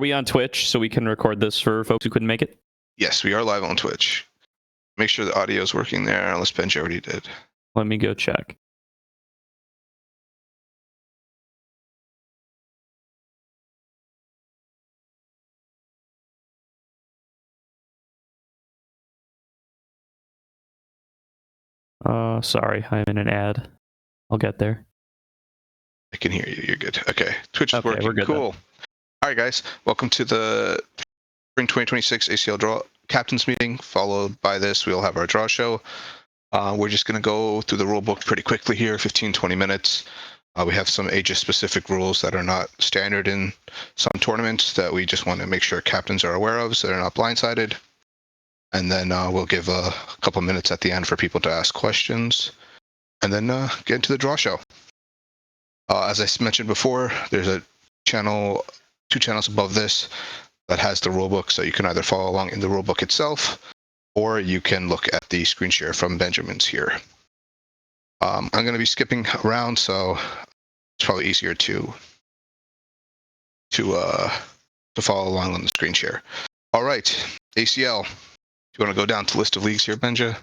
we on Twitch so we can record this for folks who couldn't make it? Yes, we are live on Twitch. Make sure the audio is working there, unless Benji already did. Let me go check. Sorry, I'm in an ad. I'll get there. I can hear you. You're good. Okay, Twitch is Okay, working. we're good Cool. All right, guys. Welcome to the Spring 2026 ACL Draw Captains Meeting. Followed by this, we'll have our draw show. We're just going to go through the rule book pretty quickly here, 15, 20 minutes. We have some ages-specific rules that are not standard in some tournaments that we just want to make sure captains are aware of so they're not blindsided. And then we'll give a couple minutes at the end for people to ask questions. And then get into the draw show. As I mentioned before, there's a channel, 2 channels above this that has the rulebook, so you can either follow along in the rulebook itself, or you can look at the screen share from Benjamin's here. I'm going to be skipping around, so it's probably easier to follow along on the screen share. All right, ACL. Do you want to go down to the list of leagues here, Benja?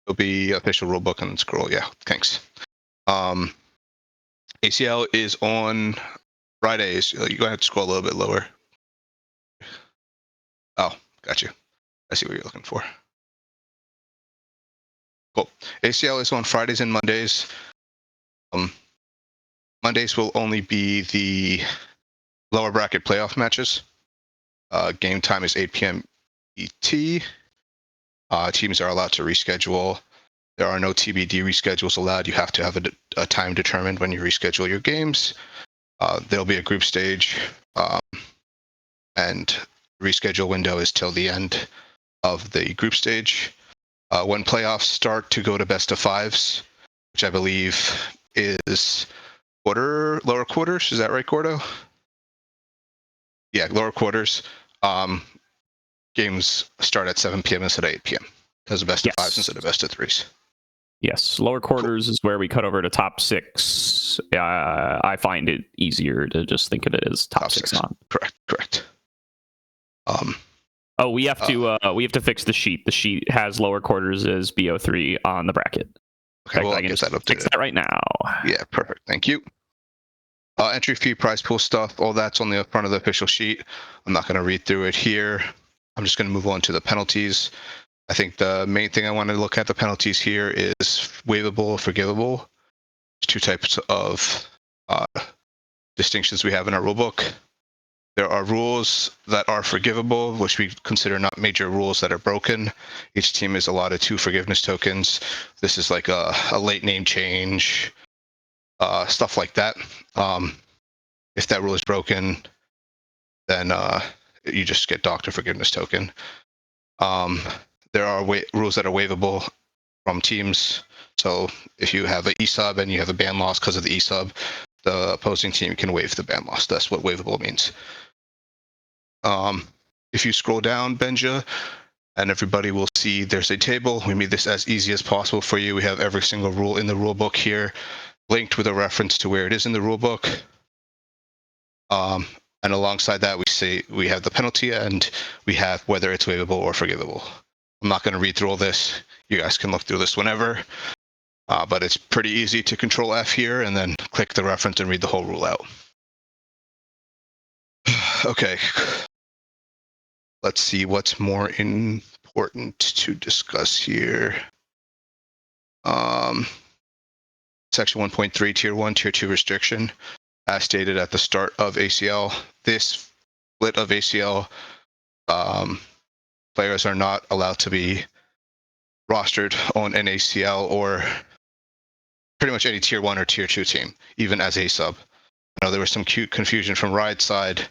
It'll be official rulebook and scroll. Yeah, thanks. ACL is on Fridays. You go ahead and scroll a little bit lower. Oh, got you. I see what you're looking for. Cool. ACL is on Fridays and Mondays. Mondays will only be the lower bracket playoff matches. Game time is 8 p.m. ET. Teams are allowed to reschedule. There are no TBD reschedules allowed. You have to have a time determined when you reschedule your games. There'll be a group stage, and reschedule window is till the end of the group stage. When playoffs start to go to best of fives, which I believe is lower quarters. Is that right, Gordo? Yeah, lower quarters. Games start at 7 p.m. instead of 8 p.m. because of best of fives instead of best of threes. Yes, lower quarters is where we cut over to top 6. I find it easier to just think of it as top six on. Correct. We have to fix the sheet. The sheet has lower quarters as BO3 on the bracket. Okay, well, I can just fix that right now. Yeah, perfect. Thank you. Entry fee, prize pool stuff, all that's on the front of the official sheet. I'm not going to read through it here. I'm just going to move on to the penalties. I think the main thing I want to look at the penalties here is waivable or forgivable. There's 2 types of distinctions we have in our rulebook. There are rules that are forgivable, which we consider not major rules that are broken. Each team is allotted 2 forgiveness tokens. This is like a late name change, stuff like that. If that rule is broken, then you just get docked a forgiveness token. There are rules that are waivable from teams. So if you have an E-sub and you have a ban loss because of the E-sub, the opposing team can waive the ban loss. That's what waivable means. If you scroll down, Benja, and everybody will see there's a table. We made this as easy as possible for you. We have every single rule in the rule book here, linked with a reference to where it is in the rule book. And alongside that, we have the penalty and we have whether it's waivable or forgivable. I'm not going to read through all this. You guys can look through this whenever. But it's pretty easy to control F here and then click the reference and read the whole rule out. Okay. Let's see what's more important to discuss here. Section 1.3, Tier 1, Tier 2 restriction. As stated at the start of ACL, this split of ACL, players are not allowed to be rostered on an ACL or pretty much any Tier 1 or Tier 2 team, even as a sub. I know there was some cute confusion from Riot's side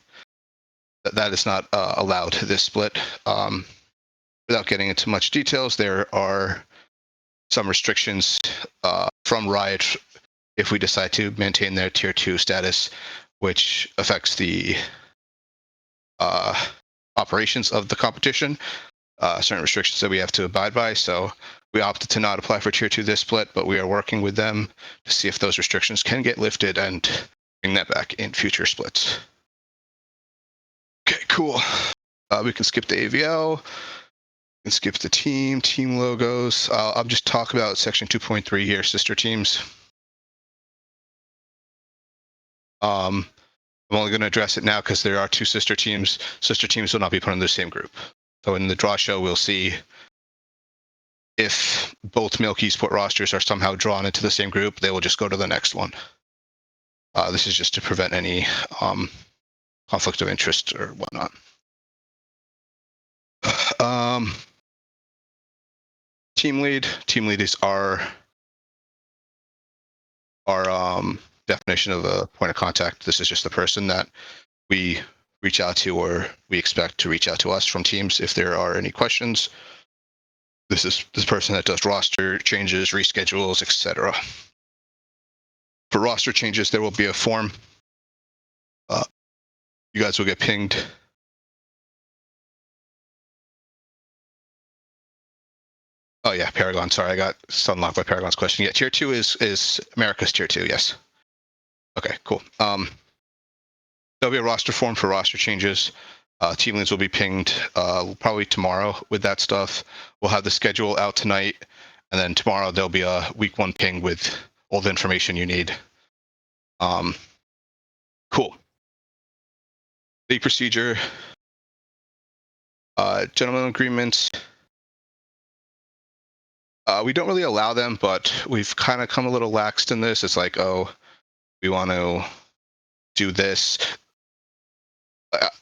that is not allowed, this split. Without getting into much details, there are some restrictions from Riot if we decide to maintain their Tier 2 status, which affects the operations of the competition. Certain restrictions that we have to abide by. So We opted to not apply for Tier 2 this split, but we are working with them to see if those restrictions can get lifted and bring that back in future splits. Okay, cool. We can skip the AVL. We can skip the team logos. I'll just talk about section 2.3 here, sister teams. I'm only going to address it now because there are two sister teams. Sister teams will not be put in the same group. So in the draw show, we'll see if both Milky Sport rosters are somehow drawn into the same group, they will just go to the next one. This is just to prevent any conflict of interest or whatnot. Team lead is our definition of a point of contact. This is just the person that we reach out to or we expect to reach out to us from teams if there are any questions. This is this person that does roster changes, reschedules, etc. For roster changes, there will be a form. You guys will get pinged. Oh yeah, Paragon. Sorry, I got unlocked by Paragon's question. Yeah, Tier 2 is America's Tier 2, yes. Okay, cool. There'll be a roster form for roster changes. Team leads will be pinged probably tomorrow with that stuff. We'll have the schedule out tonight, and then tomorrow there'll be a week 1 ping with all the information you need. Cool. League procedure. Gentlemen agreements. We don't really allow them, but we've kind of come a little laxed in this. It's like, oh, we want to do this.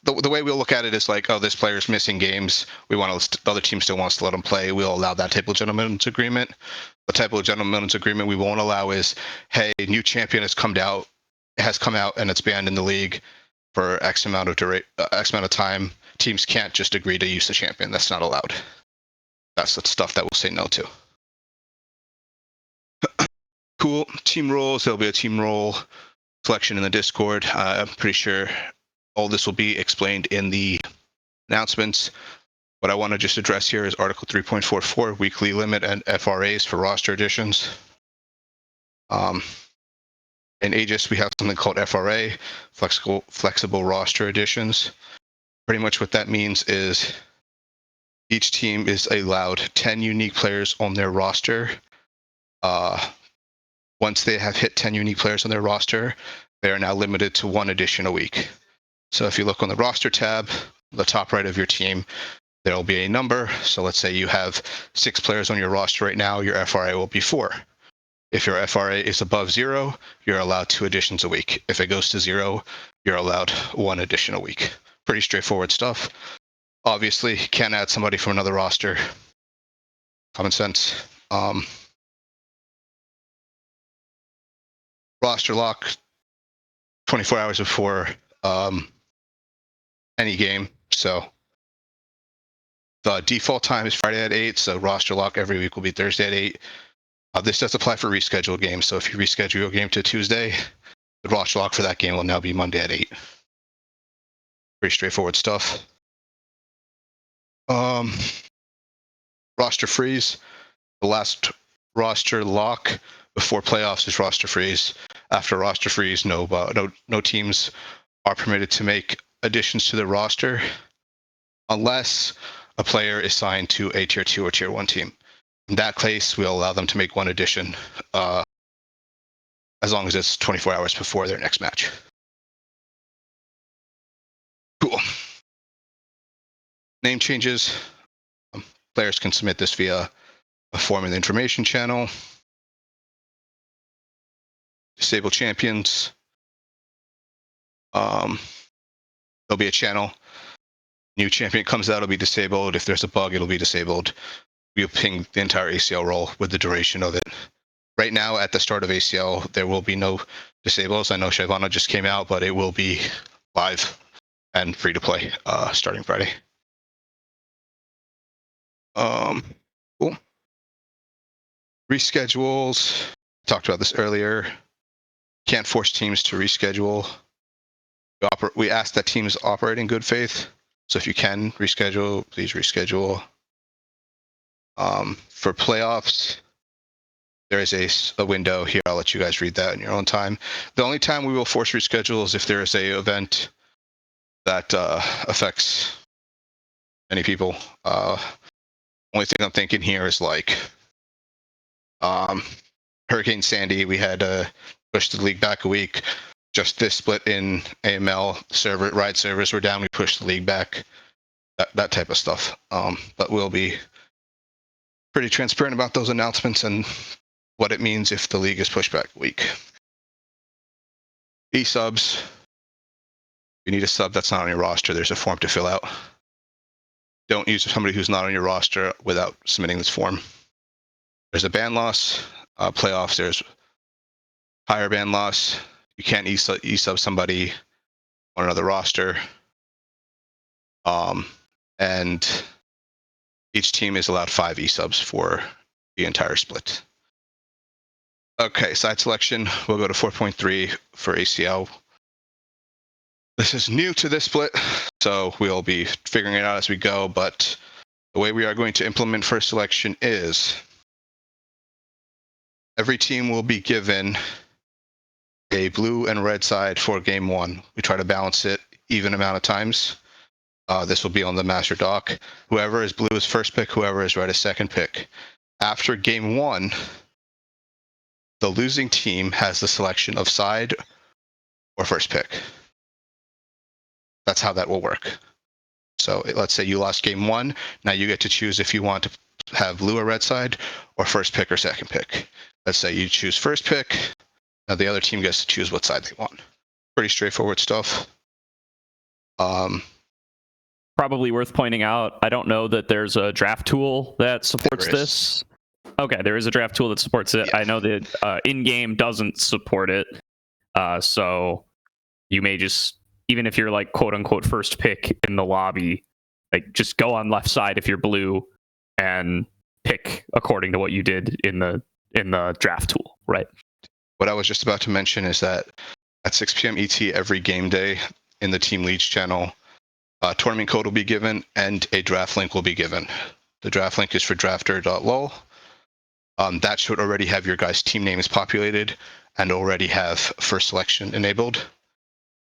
The way we'll look at it is like, oh, this player's missing games. We want to, the other team still wants to let him play. We'll allow that type of gentleman's agreement. The type of gentleman's agreement we won't allow is, hey, new champion has come out and it's banned in the league for X amount of time. Teams can't just agree to use the champion. That's not allowed. That's the stuff that we'll say no to. Cool. Team roles. There'll be a team role selection in the Discord. I'm pretty sure all this will be explained in the announcements. What I want to just address here is Article 3.44, weekly limit and FRAs for roster additions. In Aegis, we have something called FRA, flexible roster additions. Pretty much what that means is each team is allowed 10 unique players on their roster. Once they have hit 10 unique players on their roster, they are now limited to 1 addition a week. So if you look on the roster tab, the top right of your team, there will be a number. So let's say you have 6 players on your roster right now, your FRA will be 4. If your FRA is above 0, you're allowed 2 additions a week. If it goes to 0, you're allowed 1 addition a week. Pretty straightforward stuff. Obviously, can't add somebody from another roster. Common sense. Roster lock 24 hours before any game. So the default time is Friday at 8. So roster lock every week will be Thursday at 8. This does apply for rescheduled games. So if you reschedule your game to Tuesday, the roster lock for that game will now be Monday at 8. Pretty straightforward stuff. Roster freeze. The last roster lock before playoffs is roster freeze. After roster freeze, no teams are permitted to make additions to the roster unless a player is signed to a Tier 2 or Tier 1 team. In that case, we'll allow them to make 1 addition as long as it's 24 hours before their next match. Cool. Name changes. Players can submit this via a form in the information channel. Disable champions. There'll be a channel. New champion comes out, it'll be disabled. If there's a bug, it'll be disabled. We'll ping the entire ACL role with the duration of it. Right now, at the start of ACL, there will be no disables. I know Shyvana just came out, but it will be live and free to play starting Friday. Cool. Reschedules. Talked about this earlier. Can't force teams to reschedule. We ask that teams operate in good faith. So if you can reschedule, please reschedule. For playoffs, there is a window here. I'll let you guys read that in your own time. The only time we will force reschedule is if there is a event that affects many people. Only thing I'm thinking here is like Hurricane Sandy. We had to push the league back a week. Just this split in AML server ride servers were down. We pushed the league back. That type of stuff. But we'll be pretty transparent about those announcements and what it means if the league is pushed back a week. E-subs. If you need a sub that's not on your roster, there's a form to fill out. Don't use somebody who's not on your roster without submitting this form. There's a ban loss. Playoffs, there's higher ban loss. You can't e-sub somebody on another roster. And each team is allowed 5 e-subs for the entire split. Okay, side selection. We'll go to 4.3 for ACL. This is new to this split, so we'll be figuring it out as we go, but the way we are going to implement first selection is every team will be given a blue and red side for game 1. We try to balance it even amount of times. This will be on the master doc. Whoever is blue is first pick, whoever is red is second pick. After game 1, the losing team has the selection of side or first pick. That's how that will work. So let's say you lost game 1. Now you get to choose if you want to have blue or red side or first pick or second pick. Let's say you choose first pick. Now the other team gets to choose what side they want. Pretty straightforward stuff. Probably worth pointing out, I don't know that there's a draft tool that supports this. Okay, there is a draft tool that supports it. Yeah. I know that in-game doesn't support it. So you may just, even if you're like quote unquote first pick in the lobby, like just go on left side if you're blue and pick according to what you did in the draft tool, right? What I was just about to mention is that at 6 p.m. ET every game day in the Team Leads channel, tournament code will be given and a draft link will be given. The draft link is for drafter.lol. That should already have your guys' team names populated and already have first selection enabled.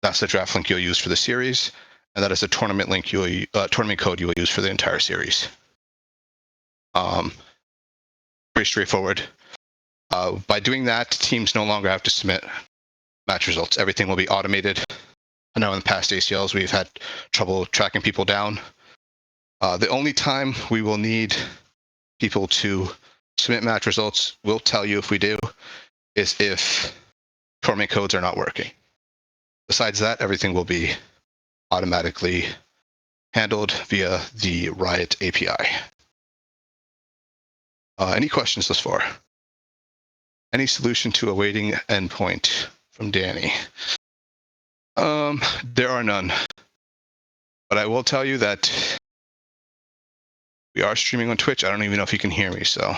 That's the draft link you'll use for the series, and that is the tournament link tournament code you will use for the entire series. Pretty straightforward. By doing that, teams no longer have to submit match results. Everything will be automated. I know in the past ACLs we've had trouble tracking people down. The only time we will need people to submit match results, we'll tell you if we do, is if tournament codes are not working. Besides that, everything will be automatically handled via the Riot API. Any questions thus far? Any solution to a waiting endpoint from Danny? There are none. But I will tell you that we are streaming on Twitch. I don't even know if you can hear me, so.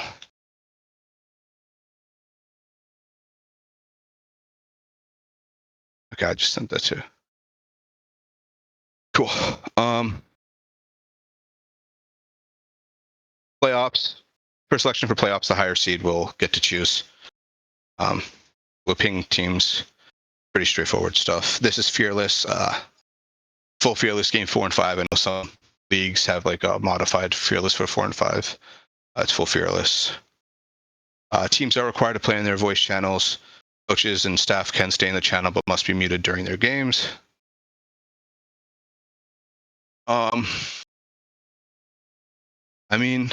Okay, I just sent that too. Cool. Playoffs. First selection for playoffs, the higher seed will get to choose. We'll ping teams. Pretty straightforward stuff. This is Fearless. Full Fearless game 4 and 5. I know some leagues have like a modified Fearless for 4 and 5. It's full Fearless. Teams are required to play in their voice channels. Coaches and staff can stay in the channel but must be muted during their games. I mean,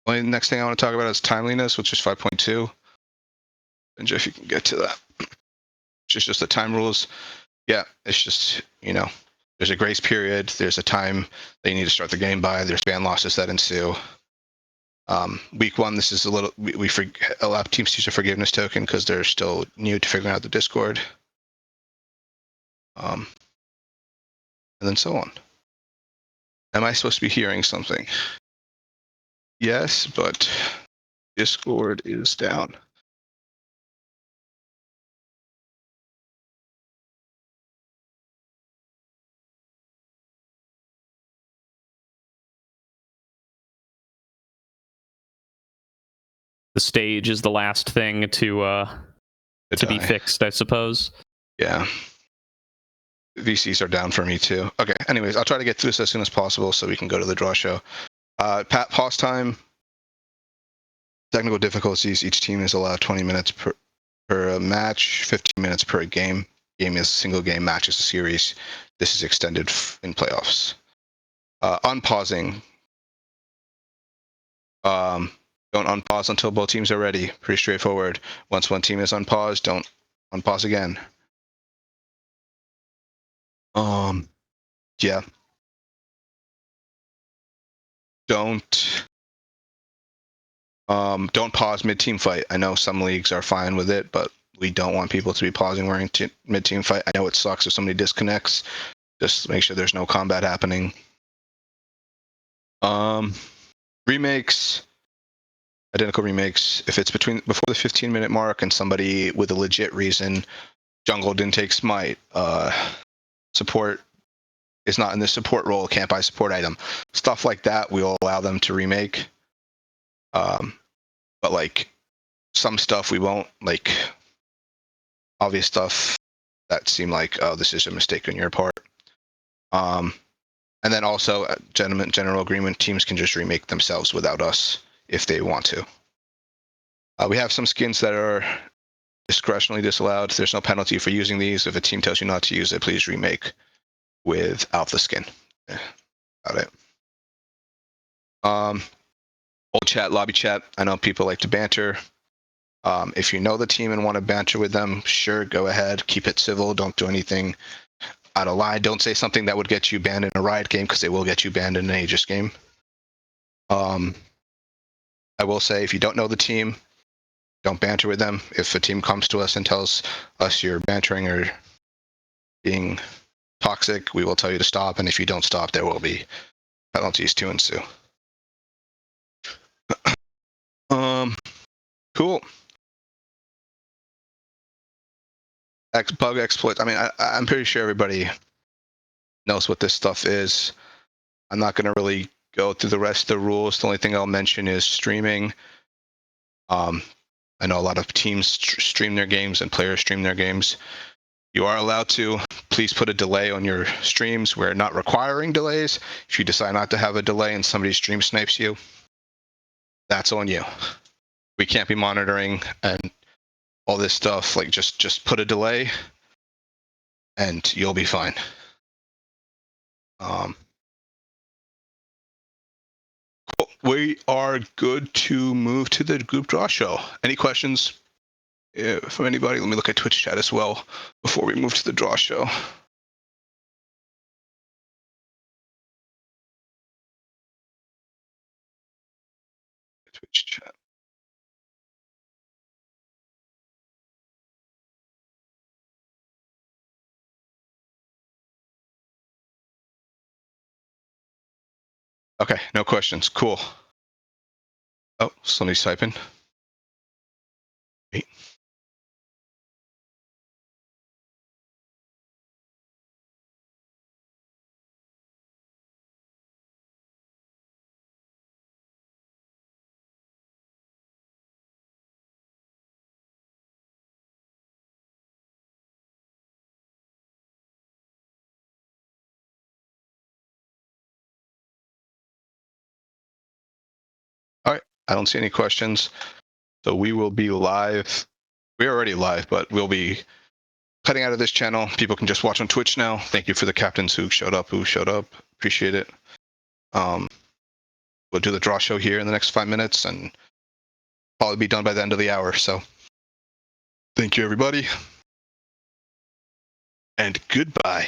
the next thing I want to talk about is timeliness, which is 5.2. And Jeff, you can get to that. It's just the time rules. Yeah, it's just, there's a grace period. There's a time that you need to start the game by. There's ban losses that ensue. Week 1, this is a little, we allow teams to use a forgiveness token because they're still new to figuring out the Discord. And then so on. Am I supposed to be hearing something? Yes, but Discord is down. the stage is the last thing to be fixed, I suppose. Yeah. VCs are down for me too. Okay. Anyways, I'll try to get through this as soon as possible so we can go to the draw show. Pause time. Technical difficulties. Each team is allowed 20 minutes per match, 15 minutes per game. Game is a single game, match is a series. This is extended in playoffs. Unpausing. Don't unpause until both teams are ready. Pretty straightforward. Once one team is unpaused, don't unpause again. Yeah. Don't pause mid-team fight. I know some leagues are fine with it, but we don't want people to be pausing during mid-team fight. I know it sucks if somebody disconnects. Just make sure there's no combat happening. Remakes, identical remakes. If it's before the 15-minute mark and somebody with a legit reason, jungle didn't take smite, support is not in the support role, can't buy support item, stuff like that, we'll allow them to remake. But like some stuff we won't, like obvious stuff that seem like, oh, this is a mistake on your part. And then also, general agreement, teams can just remake themselves without us if they want to. We have some skins that are discretionally disallowed. There's no penalty for using these. If a team tells you not to use it, please remake without the skin. Got it. Old chat, lobby chat. I know people like to banter. If you know the team and want to banter with them, sure, go ahead. Keep it civil. Don't do anything out of line. Don't say something that would get you banned in a Riot game, because they will get you banned in an Aegis game. I will say, if you don't know the team, don't banter with them. If a team comes to us and tells us you're bantering or being toxic, we will tell you to stop. And if you don't stop, there will be penalties to ensue. Cool. Bug exploits. I mean, I'm pretty sure everybody knows what this stuff is. I'm not going to really go through the rest of the rules. The only thing I'll mention is streaming. I know a lot of teams stream their games and players stream their games. You are allowed to. Please put a delay on your streams. We're not requiring delays. If you decide not to have a delay and somebody stream snipes you, that's on you. We can't be monitoring and all this stuff. Like, just put a delay and you'll be fine. We are good to move to the group draw show. Any questions from anybody? Let me look at Twitch chat as well before we move to the draw show. Twitch chat. Okay, no questions. Cool. Oh, somebody's typing. Wait. All right, I don't see any questions. So we will be live. We're already live, but we'll be cutting out of this channel. People can just watch on Twitch now. Thank you for the captains who showed up. Appreciate it. We'll do the draw show here in the next 5 minutes and probably be done by the end of the hour. So thank you, everybody. And goodbye.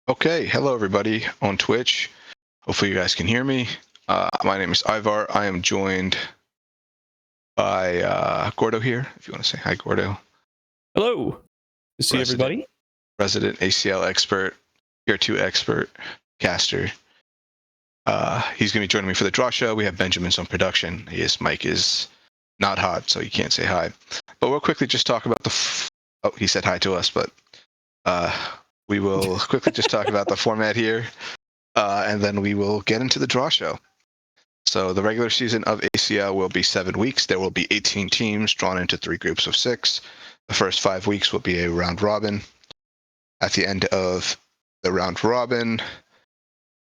Okay, hello everybody on Twitch. Hopefully you guys can hear me. My name is Ivar. I am joined by Gordo here, if you want to say hi, Gordo. Hello. Good to see everybody. Resident ACL expert, Tier 2 expert, caster. He's going to be joining me for the draw show. We have Benjamin's on production. His mic is not hot, so you can't say hi. But we'll quickly just talk about oh, he said hi to us, but we will quickly just talk about the format here, and then we will get into the draw show. So the regular season of ACL will be 7 weeks. There will be 18 teams drawn into 3 groups of 6. The first 5 weeks will be a round robin. At the end of the round robin,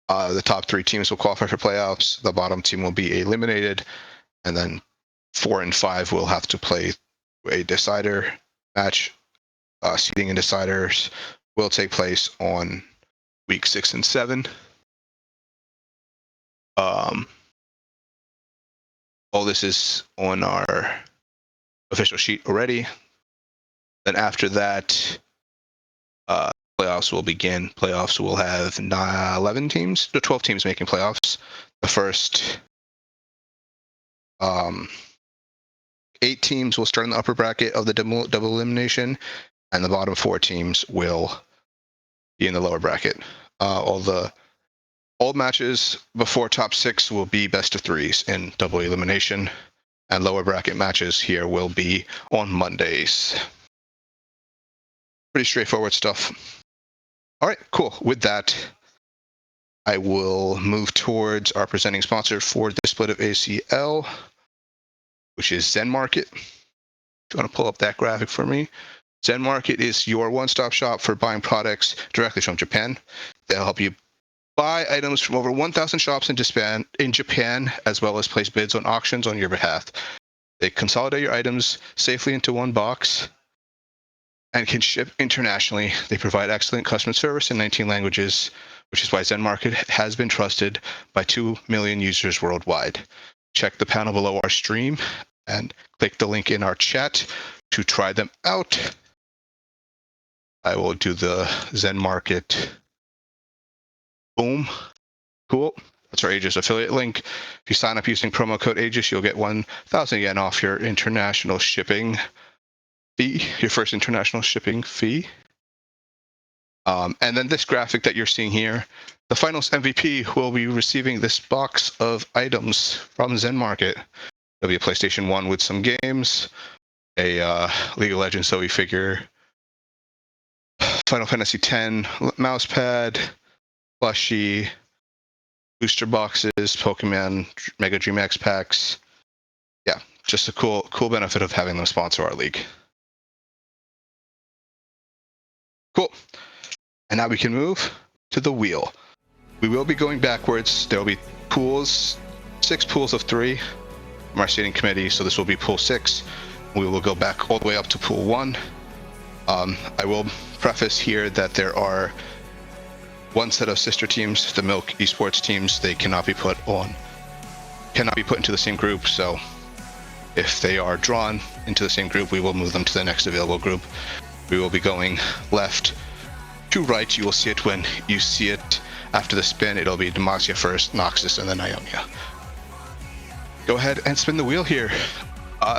the top 3 teams will qualify for playoffs. The bottom team will be eliminated, and then 4 and 5 will have to play a decider match. Seeding and deciders will take place on week 6 and 7. All this is on our official sheet already. Then after that, playoffs will begin. Playoffs will have 11 teams, 12 teams making playoffs. The first 8 teams will start in the upper bracket of the double elimination, and the bottom 4 teams will be in the lower bracket. All matches before top 6 will be best of 3s in double elimination, and lower bracket matches here will be on Mondays. Pretty straightforward stuff. All right, cool. With that, I will move towards our presenting sponsor for this split of ACL, which is ZenMarket. Do you want to pull up that graphic for me? ZenMarket is your one-stop shop for buying products directly from Japan. They'll help you buy items from over 1,000 shops in Japan, as well as place bids on auctions on your behalf. They consolidate your items safely into one box and can ship internationally. They provide excellent customer service in 19 languages, which is why ZenMarket has been trusted by 2 million users worldwide. Check the panel below our stream and click the link in our chat to try them out. I will do the ZenMarket. Boom. Cool. That's our Aegis affiliate link. If you sign up using promo code Aegis, you'll get 1,000 yen off your international shipping fee, your first international shipping fee. And then this graphic that you're seeing here, the finals MVP will be receiving this box of items from ZenMarket. There'll be a PlayStation 1 with some games, a League of Legends Zoe figure, Final Fantasy X mousepad, plushie, booster boxes, Pokemon Mega Dream X packs. Yeah, just a cool benefit of having them sponsor our league. Cool. And now we can move to the wheel. We will be going backwards. There will be pools, 6 pools of 3 from our seating committee. So this will be pool 6. We will go back all the way up to pool 1. I will preface here that there are one set of sister teams, the Milk Esports teams. They cannot be put into the same group. So if they are drawn into the same group, we will move them to the next available group. We will be going left to right. You will see it when you see it after the spin. It'll be Demacia first, Noxus, and then Ionia. Go ahead and spin the wheel here.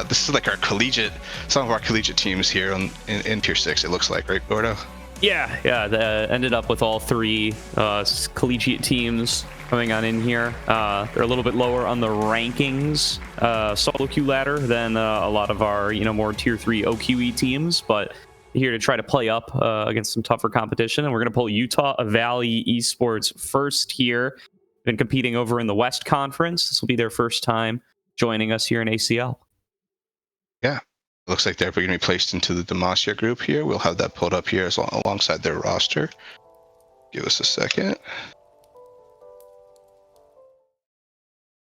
This is like some of our collegiate teams here in Tier 6, it looks like, right, Gordo? Yeah, they ended up with all 3 collegiate teams coming on in here. They're a little bit lower on the rankings solo queue ladder than a lot of our more Tier 3 OQE teams, but here to try to play up against some tougher competition. And we're going to pull Utah Valley Esports first here. Been competing over in the West Conference. This will be their first time joining us here in ACL. Yeah, looks like they're going to be placed into the Demacia group here. We'll have that pulled up here alongside their roster. Give us a second.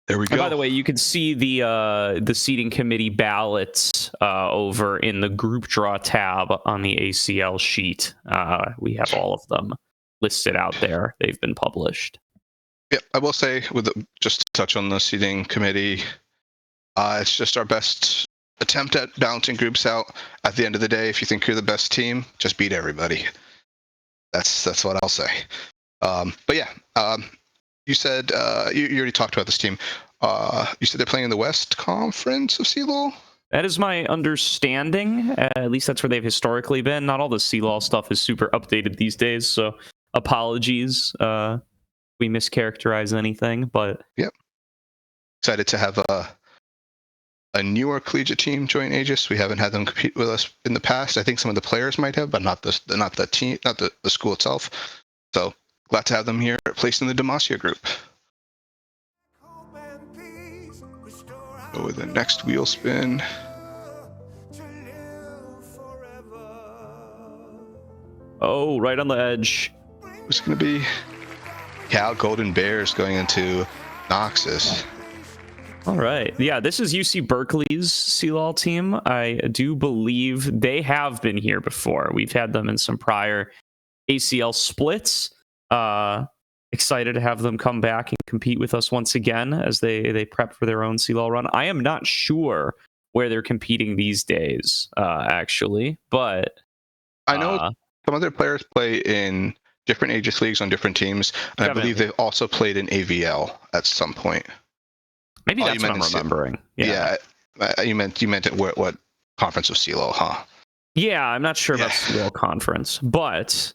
There we go. And by the way, you can see the seating committee ballots over in the group draw tab on the ACL sheet. We have all of them listed out there. They've been published. Yeah, I will say, just to touch on the seating committee, it's just our best attempt at balancing groups out. At the end of the day, if you think you're the best team, just beat everybody. That's what I'll say. But yeah, you said you already talked about this team. You said they're playing in the West Conference of CLOL? That is my understanding. At least that's where they've historically been. Not all the CLOL stuff is super updated these days, so apologies if we mischaracterize anything. But yep, excited to have a newer collegiate team join Aegis. We haven't had them compete with us in the past. I think some of the players might have, but not the team, not the school itself. So glad to have them here, placed in the Demacia group. Go with the next wheel spin. Oh, right on the edge. It's going to be Cal Golden Bears going into Noxus. All right. Yeah, this is UC Berkeley's CLOL team. I do believe they have been here before. We've had them in some prior ACL splits. Excited to have them come back and compete with us once again as they prep for their own CLOL run. I am not sure where they're competing these days, actually, but I know some other players play in different Aegis leagues on different teams, and I believe they've also played in AVL at some point. Maybe that's what I'm remembering. Yeah, you meant it. What conference of CLOL, huh? Yeah, I'm not sure about CLOL conference, but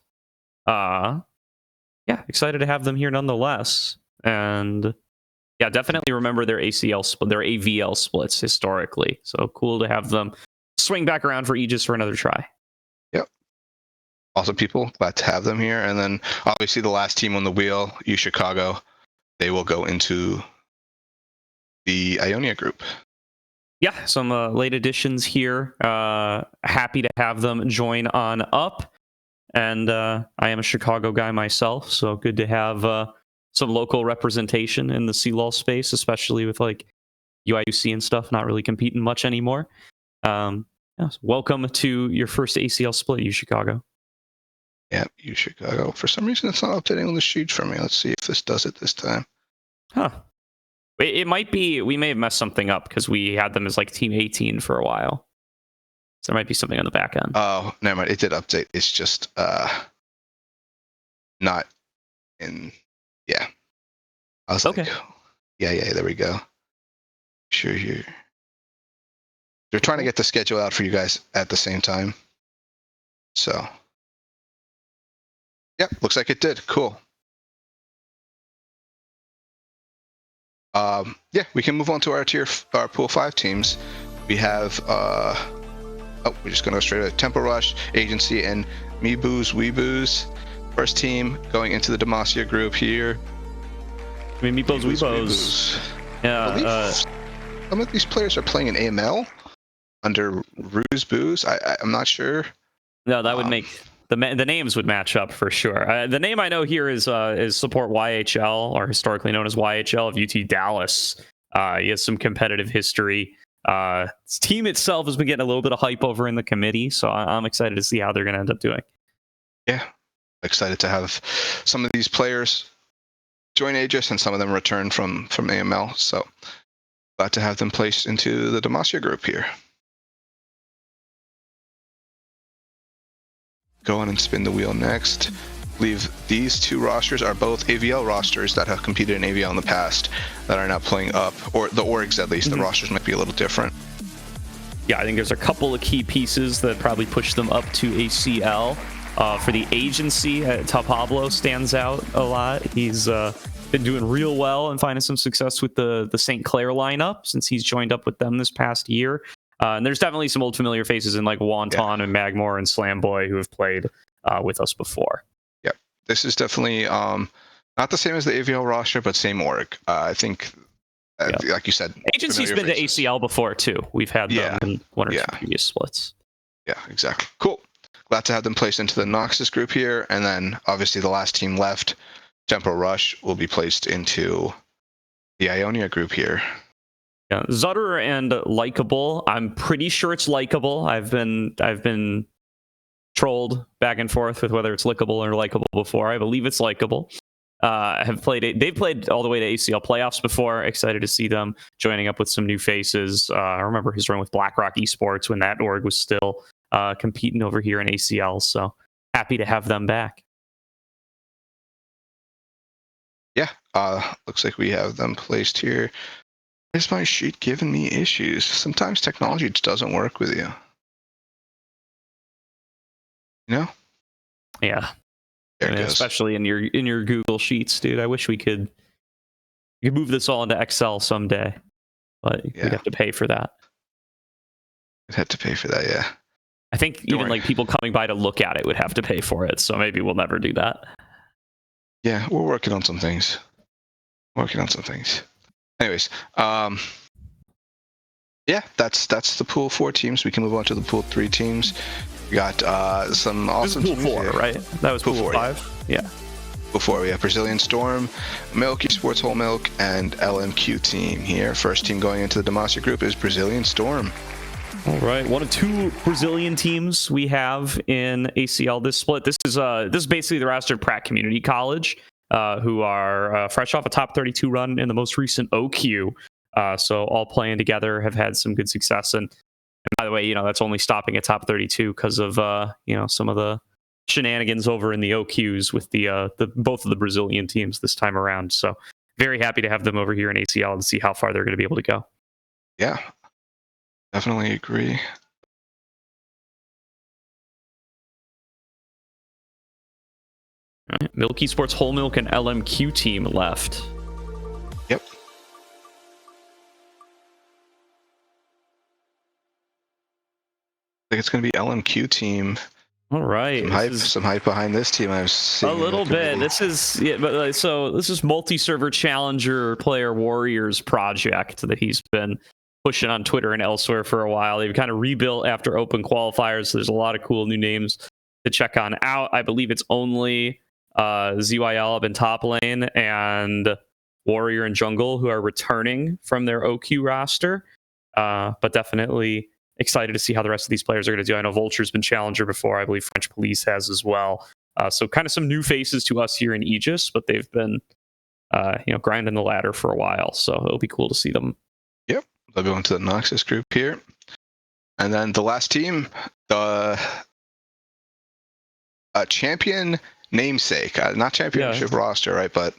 yeah, excited to have them here nonetheless. And yeah, definitely remember their AVL splits historically. So cool to have them swing back around for Aegis for another try. Yep. awesome people. Glad to have them here. And then obviously the last team on the wheel, UChicago, they will go into the Ionia group. Yeah, some late additions here. Happy to have them join on up. And I am a Chicago guy myself, so good to have some local representation in the CLOL space, especially with like UIUC and stuff not really competing much anymore. Yeah, so welcome to your first ACL split, UChicago. Yeah, UChicago. For some reason, it's not updating on the sheet for me. Let's see if this does it this time. Huh. It might be, we may have messed something up because we had them as like Team 18 for a while. So there might be something on the back end. Oh, never mind. It did update. It's just not in. Yeah. I was okay. like, yeah, there we go. Sure, here. They're trying to get the schedule out for you guys at the same time. So, yep, looks like it did. Cool. Yeah, we can move on to our pool 5 teams. We have we're just gonna go straight to Temple Rush, Agency, and Meeboos Weeboos. First team going into the Demacia group here. I mean, Meeboos Weeboos. Yeah. Some of these players are playing in AML under Ruse Booze. I'm not sure. No, that would make the names would match up for sure. The name I know here is support YHL, or historically known as YHL of UT Dallas. He has some competitive history. His team itself has been getting a little bit of hype over in the committee, so I'm excited to see how they're going to end up doing. Yeah, excited to have some of these players join Aegis and some of them return from AML. So glad to have them placed into the Demacia group here. Go on and spin the wheel next. I believe these 2 rosters are both AVL rosters that have competed in AVL in the past that are now playing up, or the orgs at least. The rosters might be a little different. Yeah, I think there's a couple of key pieces that probably push them up to ACL. For the Agency, Pablo stands out a lot. He's been doing real well and finding some success with the St. Clair lineup since he's joined up with them this past year. And there's definitely some old familiar faces in like Wonton and Magmore and Slamboy who have played with us before. Yep, this is definitely not the same as the AVL roster, but same org. I think, like you said, Agency's been faces. To ACL before too. We've had them in one or two previous splits. Yeah, exactly. Cool. Glad to have them placed into the Noxus group here, and then obviously the last team left, Temple Rush, will be placed into the Ionia group here. Yeah, Zutter and Likeable. I'm pretty sure it's Likeable. I've been trolled back and forth with whether it's Lickable or Likeable before. I believe it's Likeable. They've played all the way to ACL playoffs before. Excited to see them joining up with some new faces. I remember his run with BlackRock Esports when that org was still competing over here in ACL. So happy to have them back. Yeah, looks like we have them placed here. Is my sheet giving me issues? Sometimes technology just doesn't work with you. You know? Yeah. Especially in your Google Sheets, dude. I wish we could move this all into Excel someday, but we'd have to pay for that. We'd have to pay for that, yeah. I think even like people coming by to look at it would have to pay for it, so maybe we'll never do that. Yeah, we're working on some things. Anyways, yeah, that's the pool 4 teams. We can move on to the pool 3 teams. We got some awesome teams. Pool 4, here. Right? That was pool 5. Yeah. Pool 4, we have Brazilian Storm, Milky Sports Whole Milk, and LMQ team here. First team going into the Demacia group is Brazilian Storm. All right, one of 2 Brazilian teams we have in ACL this split. This is basically the roster of Pratt Community College, who are fresh off a top 32 run in the most recent OQ. So all playing together, have had some good success. And by the way, that's only stopping at top 32 because of some of the shenanigans over in the OQs with the both of the Brazilian teams this time around. So very happy to have them over here in ACL and see how far they're going to be able to go. Yeah, definitely agree. All right. Milky Sports Whole Milk and LMQ team left. Yep. I think it's going to be LMQ team All right. Some hype behind this team. I was seeing a little bit. This is so this is multi-server challenger player Warriors project that he's been pushing on Twitter and elsewhere for a while. They've kind of rebuilt after open qualifiers. So there's a lot of cool new names to check on out. I believe it's only ZYL up in top lane and Warrior and Jungle who are returning from their OQ roster. But definitely excited to see how the rest of these players are going to do. I know Vulture's been challenger before. I believe French Police has as well. So kind of some new faces to us here in Aegis, but they've been grinding the ladder for a while. So it'll be cool to see them. Yep. They'll go into the Noxus group here. And then the last team, the champion namesake, not championship roster, right? But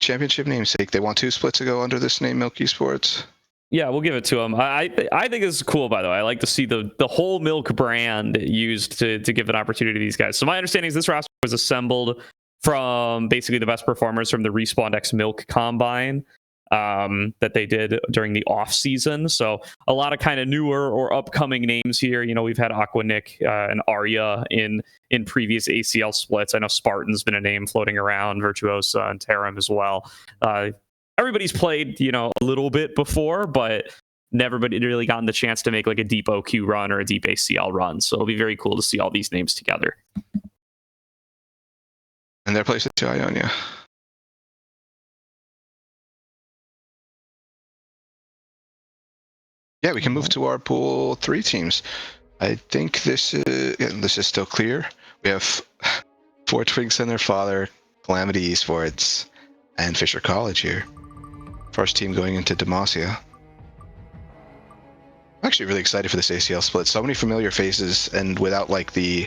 championship namesake. They want 2 splits to go under this name, Milky Sports. Yeah, we'll give it to them. I think this is cool, by the way. I like to see the whole Milk brand used to give an opportunity to these guys. So my understanding is this roster was assembled from basically the best performers from the Respawn X Milk Combine that they did during the off season. So a lot of kind of newer or upcoming names here. You know, we've had Aquanick and Arya in previous ACL splits. I know Spartan's been a name floating around, Virtuosa and Tarim as well. Everybody's played, a little bit before, but never really gotten the chance to make like a deep OQ run or a deep ACL run. So it'll be very cool to see all these names together. And their place to Ionia. Yeah, we can move to our pool 3 teams. I think this is still clear. We have 4 Twinks and their father, Calamity Esports, and Fisher College here. First team going into Demacia. I'm actually really excited for this ACL split. So many familiar faces, and without like the,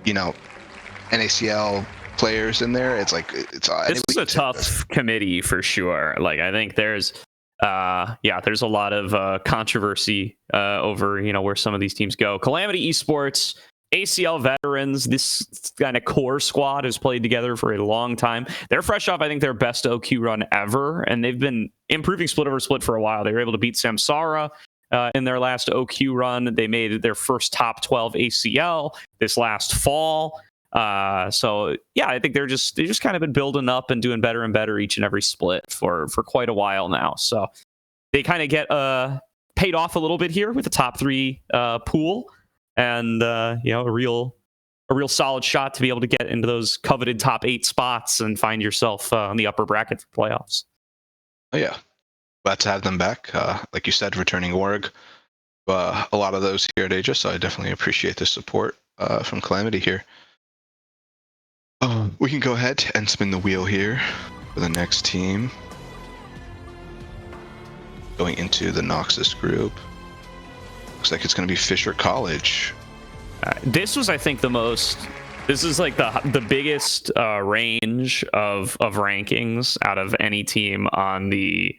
NACL players in there, it's like it's. This is a tough committee for sure. Like I think there's a lot of controversy over where some of these teams go. Calamity Esports, ACL veterans, this kind of core squad has played together for a long time. They're fresh off, I think, their best OQ run ever, and they've been improving split over split for a while. They were able to beat Samsara in their last OQ run. They made their first top 12 ACL this last fall. So yeah, I think they just kind of been building up and doing better and better each and every split for quite a while now. So they kind of get paid off a little bit here with the top 3 pool. And a real solid shot to be able to get into those coveted top 8 spots and find yourself on the upper bracket for playoffs. Oh yeah, glad to have them back. Like you said, returning org. A lot of those here at Aegis, so I definitely appreciate the support from Calamity here. We can go ahead and spin the wheel here for the next team. Going into the Noxus group. Looks like it's going to be Fisher College. This was, I think, this is like the biggest range of rankings out of any team on the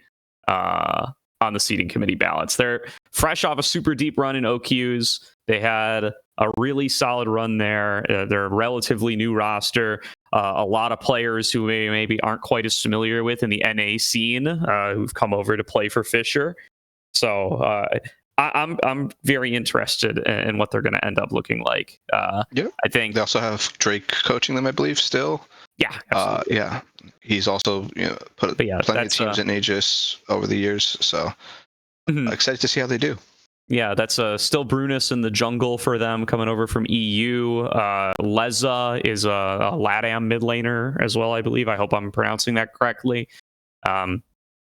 seeding committee ballots. They're fresh off a super deep run in OQs. They had a really solid run there. They're a relatively new roster. A lot of players who maybe aren't quite as familiar with in the NA scene who've come over to play for Fisher. So I'm very interested in what they're going to end up looking like. I think they also have Drake coaching them, I believe, still. Yeah, he's also put plenty of teams in Aegis over the years, so excited to see how they do. Yeah, that's still Brunus in the jungle for them coming over from EU. Leza is a LATAM mid laner as well, I believe. I hope I'm pronouncing that correctly.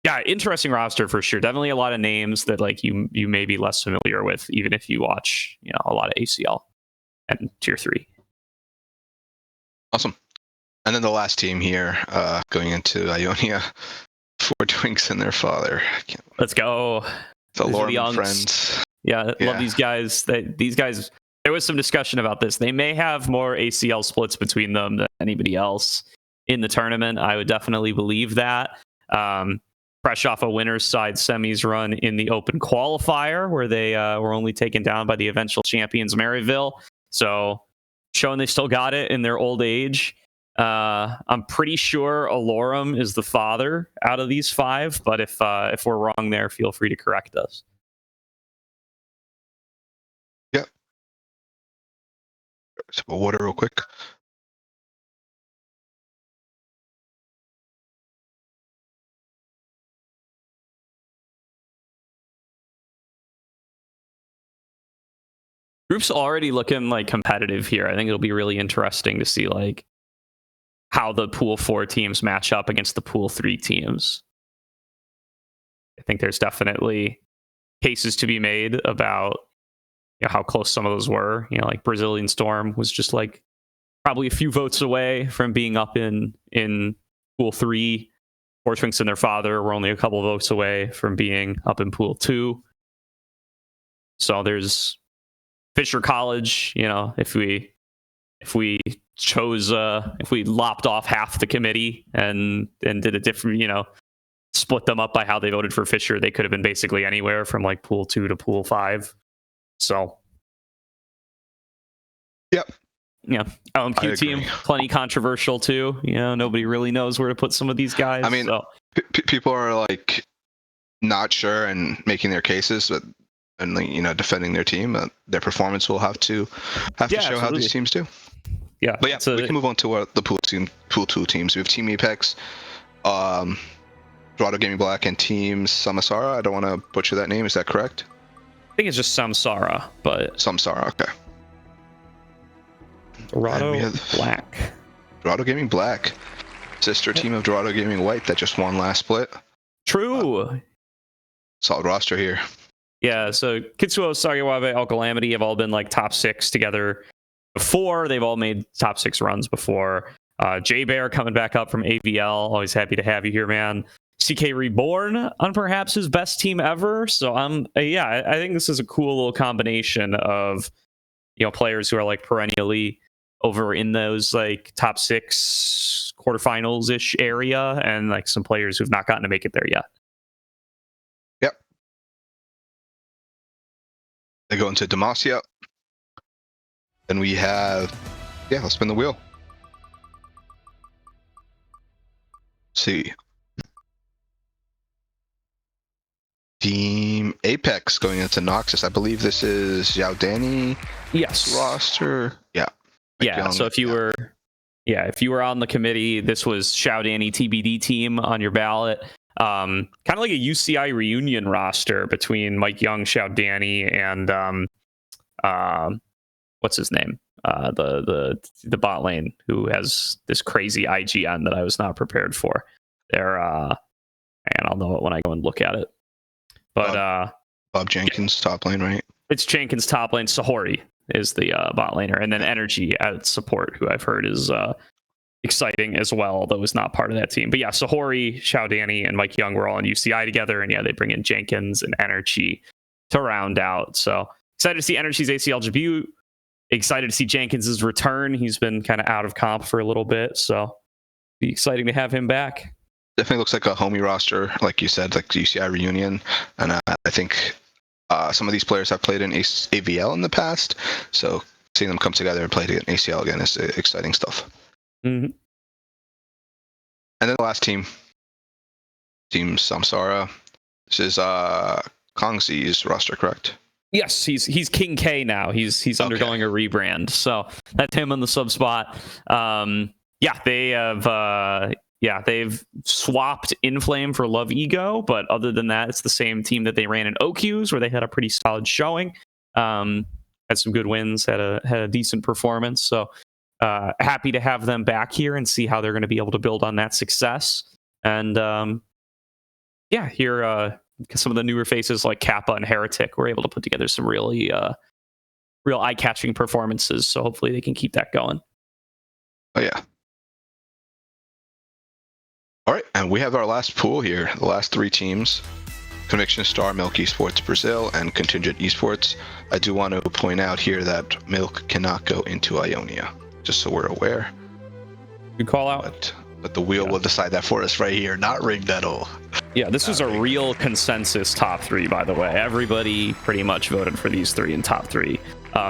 Yeah, interesting roster for sure. Definitely a lot of names that like you may be less familiar with, even if you watch a lot of ACL and tier 3. Awesome. And then the last team here, going into Ionia, 4 Twinks and their father. Let's go. The Lorem friends. Yeah, love these guys. These guys. There was some discussion about this. They may have more ACL splits between them than anybody else in the tournament. I would definitely believe that. Fresh off a winner's side semis run in the open qualifier where they were only taken down by the eventual champions Maryville. So showing they still got it in their old age. I'm pretty sure Alorum is the father out of these 5, but if we're wrong there, feel free to correct us. Sip of water real quick. Group's already looking like competitive here. I think it'll be really interesting to see like how the pool 4 teams match up against the pool 3 teams. I think there's definitely cases to be made about how close some of those were. Like Brazilian Storm was just like probably a few votes away from being up in pool 3. Hortwinks and their father were only a couple of votes away from being up in pool 2. So there's Fisher College. If we lopped off half the committee and did a different, split them up by how they voted for Fisher, they could have been basically anywhere from like pool 2 to pool 5. So, yep. Yeah. LMQ team, plenty controversial too. Nobody really knows where to put some of these guys. I mean, so. People are like not sure and making their cases, but defending their team. Their performance will have to show absolutely how these teams do. Yeah. But yeah, we can move on to the pool 2 teams. We have Team Apex, Dorado Gaming Black, and Team Samsara. I don't want to butcher that name. Is that correct? I think it's just Samsara, but Samsara. Okay. Dorado Black. Dorado Gaming Black, sister team of Dorado Gaming White that just won last split. True. Solid roster here. Yeah, so Kitsuo, Sagiwabe, Alkalamity have all been like top 6 together before. They've all made top 6 runs before. J Bear coming back up from AVL. Always happy to have you here, man. CK Reborn on perhaps his best team ever. So I think this is a cool little combination of players who are like perennially over in those like top 6 quarterfinals ish area, and like some players who've not gotten to make it there yet. Yep. They go into Demacia. Then we have, let's spin the wheel. Let's see. Team Apex going into Noxus. I believe this is Xiao Danny. Yes. Roster. Yeah. Yeah. So if you were on the committee, this was Xiao Danny TBD team on your ballot. Kind of like a UCI reunion roster between Mike Young, Xiao Danny, and what's his name? The bot lane who has this crazy IGN that I was not prepared for. They're and I'll know it when I go and look at it. But Bob Jenkins top lane, right? It's Jenkins top lane. Sahori is the bot laner, and then Energy at support, who I've heard is exciting as well, although is not part of that team. But yeah, Sahori, Xiao Danny, and Mike Young were all in UCI together, and they bring in Jenkins and Energy to round out. So excited to see Energy's ACL debut. Excited to see Jenkins's return. He's been kind of out of comp for a little bit, so be exciting to have him back. Definitely looks like a homie roster, like you said, like UCI reunion, and I think some of these players have played in AVL in the past, so seeing them come together and play in ACL again is exciting stuff. Mm-hmm. And then the last team Samsara. This is Kongzi's roster, correct? Yes, he's King K now. He's undergoing a rebrand, so that's him on the sub spot. They've swapped Inflame for Love Ego, but other than that, it's the same team that they ran in OQs, where they had a pretty solid showing. Had some good wins, had a decent performance. So happy to have them back here and see how they're going to be able to build on that success. And some of the newer faces like Kappa and Heretic were able to put together some really real eye-catching performances. So hopefully they can keep that going. Oh yeah. All right, and we have our last pool here. The last 3 teams: Conviction Star, Milk Esports Brazil, and Contingent Esports. I do want to point out here that Milk cannot go into Ionia, just so we're aware. Good call out. But the wheel will decide that for us right here, not rigged at all. Yeah, this was a real consensus top 3, by the way. Everybody pretty much voted for these 3 in top 3.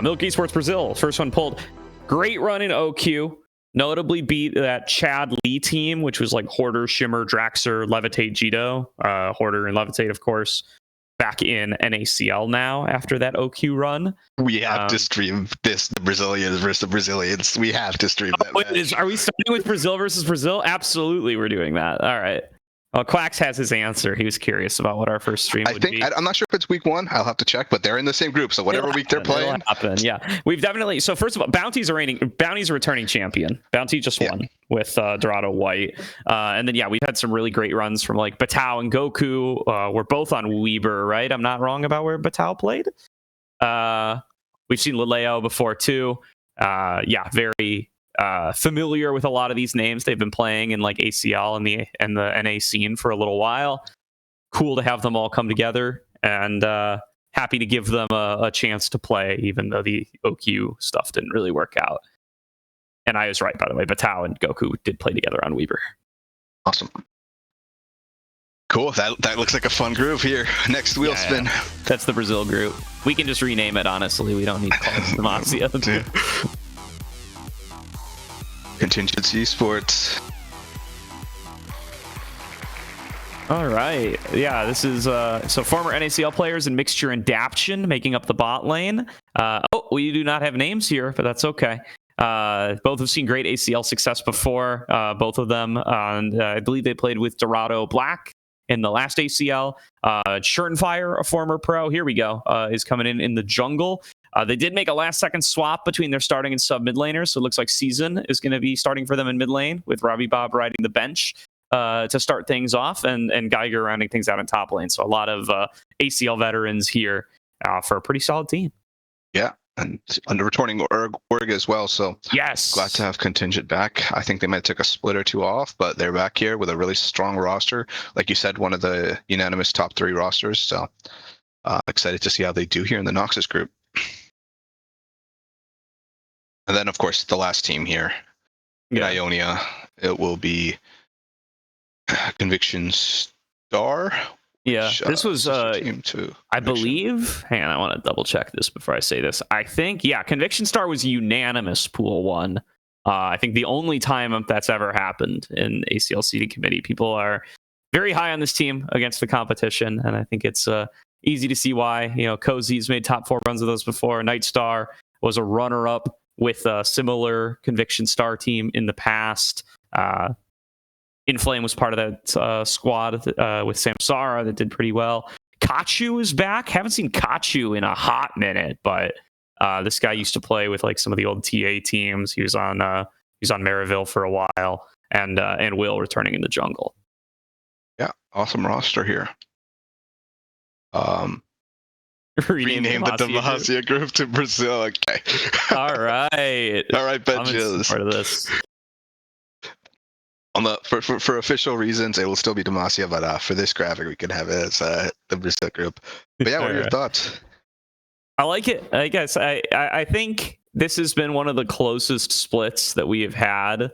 Milk Esports Brazil, first one pulled. Great run in OQ. Notably beat that Chad Lee team, which was like Hoarder, Shimmer, Draxer, Levitate, Jito. Hoarder and Levitate, of course. back in an ACL now after that OQ run. We have to stream this, the Brazilians versus the Brazilians. We have to stream that match. Are we starting with Brazil versus Brazil? Absolutely, we're doing that. All right. Well, Quacks has his answer. He was curious about what our first stream would be. I'm not sure if it's week 1. I'll have to check, but they're in the same group. So whatever week they're playing. It'll happen. Yeah. We've definitely. So first of all, Bounty's a returning champion. Bounty just won with Dorado White. And then, we've had some really great runs from like Batao and Goku. We're both on Weber, right? I'm not wrong about where Batao played. We've seen Laleo before too. Very familiar with a lot of these names. They've been playing in like ACL and the NA scene for a little while. Cool to have them all come together, and happy to give them a chance to play, even though the OQ stuff didn't really work out. And I was right, by the way. Batao and Goku did play together on Weber. Awesome. Cool. That looks like a fun groove here. Next wheel spin. Yeah. That's the Brazil group. We can just rename it, honestly. We don't need to call it Demacia. Contingency Sports. All right. Yeah, this is so former NACL players and Mixture and Daption making up the bot lane. We do not have names here, but that's okay. Both have seen great ACL success before, both of them. And I believe they played with Dorado Black in the last ACL. Schurtenfire, a former pro, here we go, is coming in the jungle. They did make a last-second swap between their starting and sub mid laners, so it looks like Season is going to be starting for them in mid lane, with Robbie Bob riding the bench to start things off, and Geiger rounding things out in top lane. So a lot of ACL veterans here for a pretty solid team. Yeah, and under returning org as well, so yes, glad to have Contingent back. I think they might take a split or two off, but they're back here with a really strong roster. Like you said, one of the unanimous top 3 rosters, so excited to see how they do here in the Noxus group. And then, of course, the last team here, in Ionia, it will be Conviction Star. Yeah, this was, team too. I believe, hang on, I want to double check this before I say this. I think, Conviction Star was unanimous pool 1. I think the only time that's ever happened in ACL seeding committee. People are very high on this team against the competition, and I think it's easy to see why. Cozy's made top 4 runs of those before. Nightstar was a runner-up with a similar Conviction Star team in the past. Inflame was part of that squad with Samsara that did pretty well. Kachu is back. Haven't seen Kachu in a hot minute, but this guy used to play with like some of the old TA teams. He was on Maryville for a while, and Will returning in the jungle. Yeah, awesome roster here. Rename the Demacia group to Brazil. Okay. All right. All right, Benjis. Part of this. On for official reasons, it will still be Demacia, but for this graphic, we can have it as the Brazil group. But yeah, what are your thoughts? I like it. I guess I think this has been one of the closest splits that we have had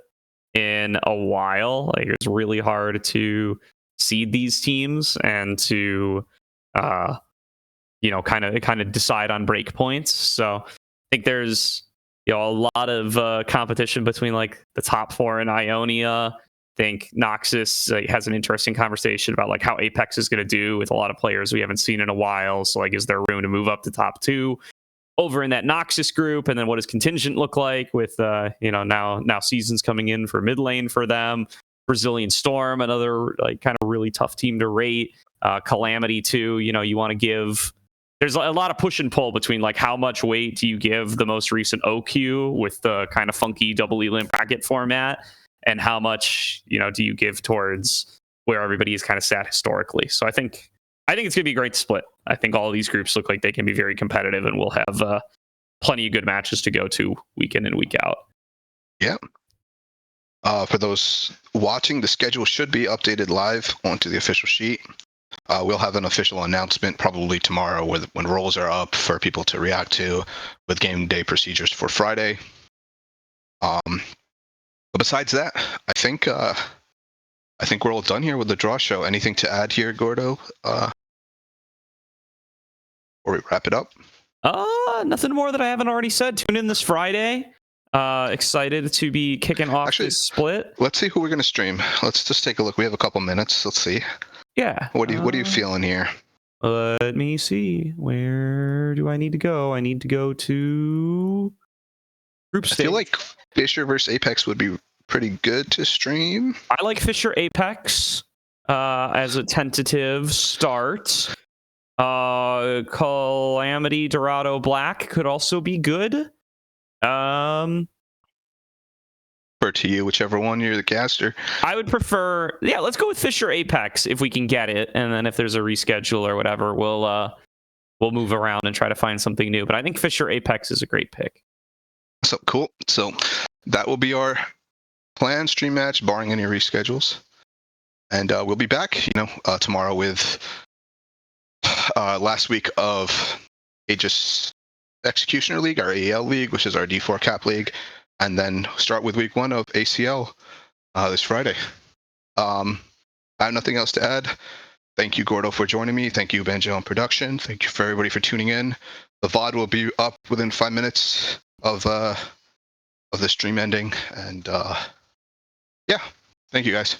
in a while. Like, it's really hard to seed these teams and to kind of decide on breakpoints. So I think there's a lot of competition between like the top 4 in Ionia. I think Noxus has an interesting conversation about like how Apex is going to do with a lot of players we haven't seen in a while. So like, is there room to move up to top 2 over in that Noxus group? And then what does Contingent look like with now Seasons coming in for mid lane for them? Brazilian Storm, another like kind of really tough team to rate. Calamity too. You want to give. There's a lot of push and pull between like how much weight do you give the most recent OQ with the kind of funky double elim bracket format, and how much do you give towards where everybody is kind of sat historically. So I think it's gonna be a great split. I think all of these groups look like they can be very competitive, and we'll have plenty of good matches to go to week in and week out. Yeah. For those watching, the schedule should be updated live onto the official sheet. We'll have an official announcement probably tomorrow when roles are up for people to react to, with game day procedures for Friday. But besides that, I think we're all done here with the draw show. Anything to add here, Gordo? Or we wrap it up? Nothing more that I haven't already said. Tune in this Friday. Excited to be kicking off this split. Let's see who we're going to stream. Let's just take a look. We have a couple minutes. Let's see. Yeah. What are you feeling here? Let me see. Where do I need to go? I need to go to group I stage. feel like Fisher versus Apex would be pretty good to stream. I like Fisher Apex as a tentative start. Calamity Dorado Black could also be good. Or to you, whichever one, you're the caster. I would prefer, let's go with Fisher Apex if we can get it, and then if there's a reschedule or whatever, we'll move around and try to find something new. But I think Fisher Apex is a great pick. So cool. So that will be our planned stream match, barring any reschedules. And we'll be back, tomorrow with last week of Aegis Executioner League, our AEL League, which is our D4 Cap League, and then start with week 1 of ACL this Friday. I have nothing else to add. Thank you, Gordo, for joining me. Thank you, Banjo on production. Thank you for everybody for tuning in. The VOD will be up within 5 minutes of the stream ending. And yeah, thank you guys.